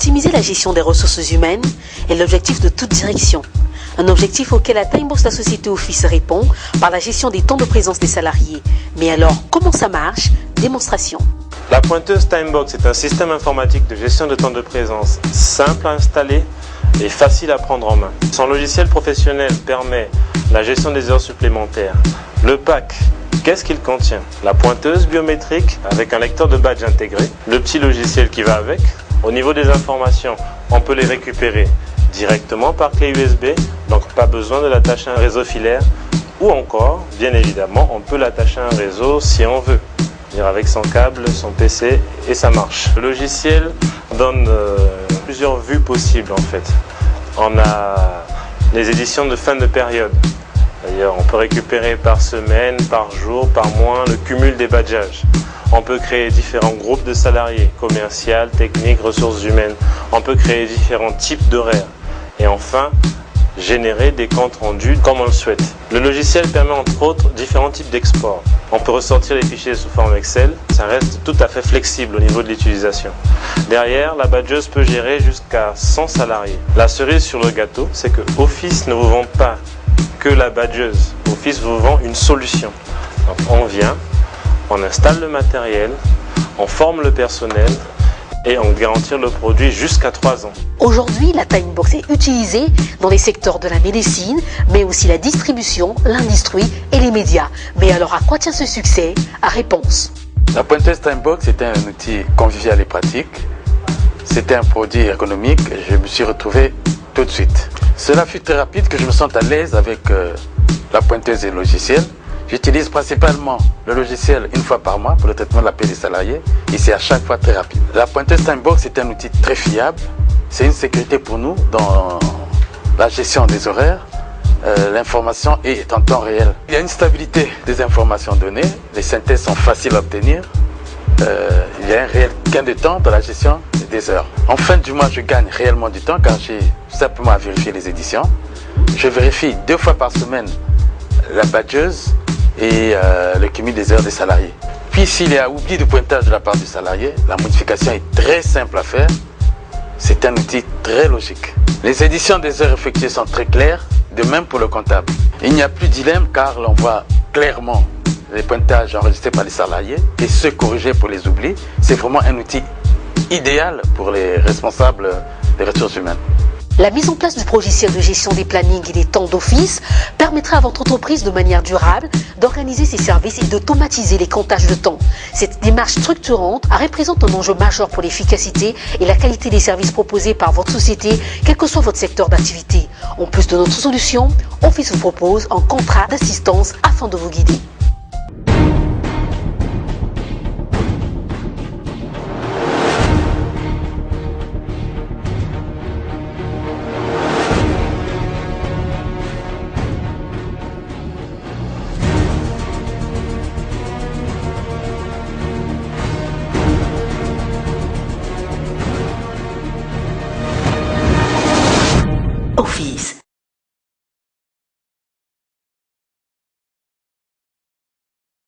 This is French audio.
Optimiser la gestion des ressources humaines est l'objectif de toute direction. Un objectif auquel à Timebox, la société Office répond par la gestion des temps de présence des salariés. Mais alors, comment ça marche? Démonstration. La pointeuse Timebox est un système informatique de gestion de temps de présence simple à installer et facile à prendre en main. Son logiciel professionnel permet la gestion des heures supplémentaires. Le pack, qu'est-ce qu'il contient? La pointeuse biométrique avec un lecteur de badge intégré, le petit logiciel qui va avec. Au niveau des informations, on peut les récupérer directement par clé USB, donc pas besoin de l'attacher à un réseau filaire, ou encore, bien évidemment, on peut l'attacher à un réseau si on veut, c'est-à-dire avec son câble, son PC et ça marche. Le logiciel donne plusieurs vues possibles en fait. On a les éditions de fin de période. D'ailleurs, on peut récupérer par semaine, par jour, par mois le cumul des badgeages. On peut créer différents groupes de salariés, commercial, technique, ressources humaines. On peut créer différents types d'horaires. Et enfin, générer des comptes rendus comme on le souhaite. Le logiciel permet entre autres différents types d'export. On peut ressortir les fichiers sous forme Excel. Ça reste tout à fait flexible au niveau de l'utilisation. Derrière, la badgeuse peut gérer jusqu'à 100 salariés. La cerise sur le gâteau, c'est que Office ne vous vend pas que la badgeuse. Office vous vend une solution. Donc on vient, on installe le matériel, on forme le personnel et on garantit le produit jusqu'à 3 ans. Aujourd'hui, la Timebox est utilisée dans les secteurs de la médecine, mais aussi la distribution, l'industrie et les médias. Mais alors, à quoi tient ce succès? À réponse. La pointeuse Timebox était un outil convivial et pratique. C'était un produit ergonomique. Je me suis retrouvé tout de suite. Cela fut très rapide que je me sente à l'aise avec la pointeuse et le logiciel. J'utilise principalement le logiciel une fois par mois pour le traitement de l'appel des salariés et c'est à chaque fois très rapide. La pointeuse Timebox est un outil très fiable. C'est une sécurité pour nous dans la gestion des horaires. L'information est en temps réel. Il y a une stabilité des informations données. Les synthèses sont faciles à obtenir. Il y a un réel gain de temps dans la gestion des heures. En fin du mois, je gagne réellement du temps car j'ai simplement à vérifier les éditions. Je vérifie 2 fois par semaine la badgeuse et le cumul des heures des salariés. Puis s'il y a oubli de pointage de la part du salarié, la modification est très simple à faire. C'est un outil très logique. Les éditions des heures effectuées sont très claires, de même pour le comptable. Il n'y a plus de dilemme car l'on voit clairement les pointages enregistrés par les salariés et ceux corrigés pour les oublis. C'est vraiment un outil idéal pour les responsables des ressources humaines. La mise en place du logiciel de gestion des plannings et des temps d'office permettra à votre entreprise de manière durable d'organiser ses services et d'automatiser les comptages de temps. Cette démarche structurante représente un enjeu majeur pour l'efficacité et la qualité des services proposés par votre société, quel que soit votre secteur d'activité. En plus de notre solution, Office vous propose un contrat d'assistance afin de vous guider.